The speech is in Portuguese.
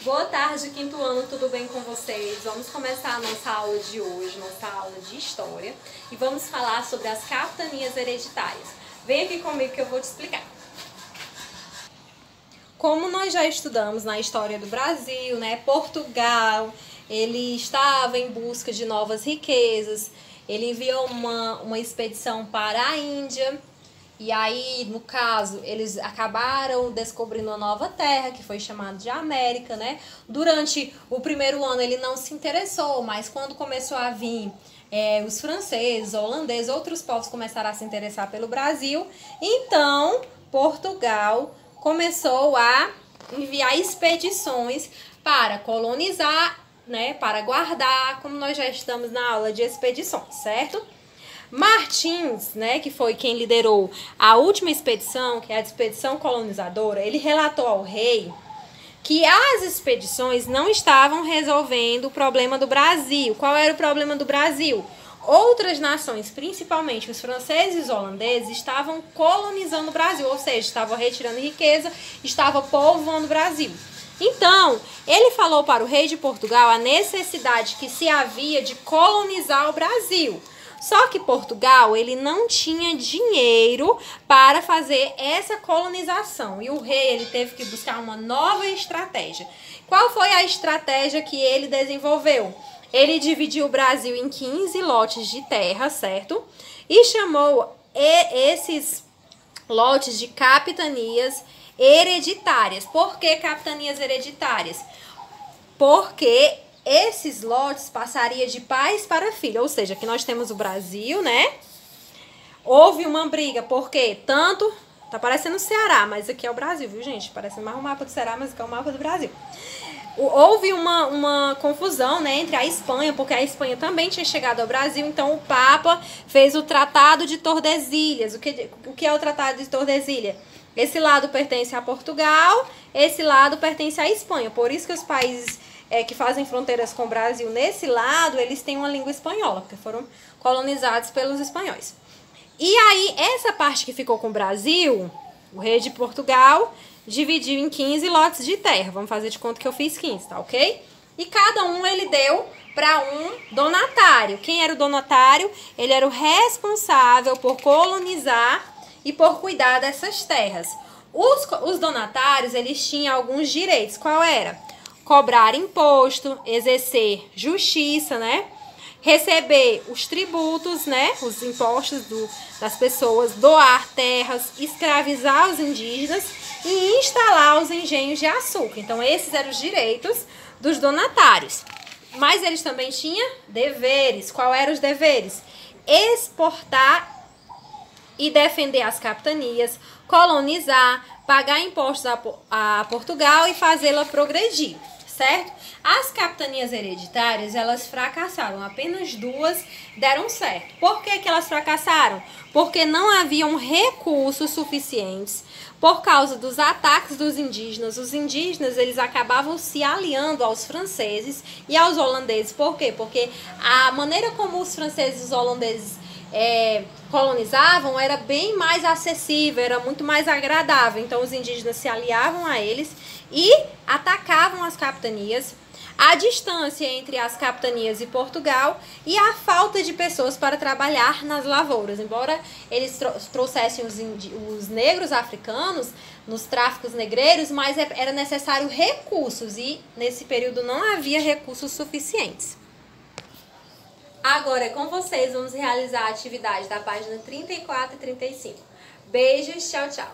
Boa tarde, quinto ano, tudo bem com vocês? Vamos começar a nossa aula de hoje, nossa aula de História, e vamos falar sobre as capitanias hereditárias. Vem aqui comigo que eu vou te explicar. Como nós já estudamos na história do Brasil, né, Portugal, ele estava em busca de novas riquezas, ele enviou uma expedição para a Índia. E aí, no caso, eles acabaram descobrindo uma nova terra, que foi chamada de América, né? Durante o primeiro ano ele não se interessou, mas quando começou a vir os franceses, holandeses, outros povos começaram a se interessar pelo Brasil, então Portugal começou a enviar expedições para colonizar, né? Para guardar, como nós já estamos na aula de expedições, certo? Martins, né, que foi quem liderou a última expedição, que é a expedição colonizadora, ele relatou ao rei que as expedições não estavam resolvendo o problema do Brasil. Qual era o problema do Brasil? Outras nações, principalmente os franceses e os holandeses, estavam colonizando o Brasil, ou seja, estavam retirando riqueza, estavam povoando o Brasil. Então, ele falou para o rei de Portugal a necessidade que se havia de colonizar o Brasil. Só que Portugal, ele não tinha dinheiro para fazer essa colonização. E o rei, ele teve que buscar uma nova estratégia. Qual foi a estratégia que ele desenvolveu? Ele dividiu o Brasil em 15 lotes de terra, certo? E chamou esses lotes de capitanias hereditárias. Por que capitanias hereditárias? Porque esses lotes passaria de pais para filho, ou seja, aqui nós temos o Brasil, né? Houve uma briga, porque tanto, tá parecendo o Ceará, mas aqui é o Brasil, viu, gente? Parece mais um mapa do Ceará, mas aqui é o mapa do Brasil. Houve uma confusão, né, entre a Espanha, porque a Espanha também tinha chegado ao Brasil, então o Papa fez o Tratado de Tordesilhas. O que é o Tratado de Tordesilhas? Esse lado pertence a Portugal, esse lado pertence à Espanha, por isso que os países que fazem fronteiras com o Brasil, nesse lado, eles têm uma língua espanhola, porque foram colonizados pelos espanhóis. E aí, essa parte que ficou com o Brasil, o rei de Portugal dividiu em 15 lotes de terra. Vamos fazer de conta que eu fiz 15, tá ok? E cada um ele deu para um donatário. Quem era o donatário? Ele era o responsável por colonizar e por cuidar dessas terras. Os donatários, eles tinham alguns direitos. Qual era? Cobrar imposto, exercer justiça, né? Receber os tributos, né? Os impostos das pessoas, doar terras, escravizar os indígenas e instalar os engenhos de açúcar. Então, esses eram os direitos dos donatários. Mas eles também tinham deveres. Qual eram os deveres? Exportar e defender as capitanias, colonizar, pagar impostos a Portugal e fazê-la progredir. Certo? As capitanias hereditárias, elas fracassaram. Apenas 2 deram certo. Por que elas fracassaram? Porque não haviam recursos suficientes por causa dos ataques dos indígenas. Os indígenas, eles acabavam se aliando aos franceses e aos holandeses. Por quê? Porque a maneira como os franceses e os holandeses colonizavam era bem mais acessível, era muito mais agradável. Então os indígenas se aliavam a eles e atacavam as capitanias. A distância entre as capitanias e Portugal e a falta de pessoas para trabalhar nas lavouras. Embora eles trouxessem os negros africanos nos tráficos negreiros, mas era necessário recursos e nesse período não havia recursos suficientes. Agora é com vocês, vamos realizar a atividade da página 34 e 35. Beijos, tchau, tchau.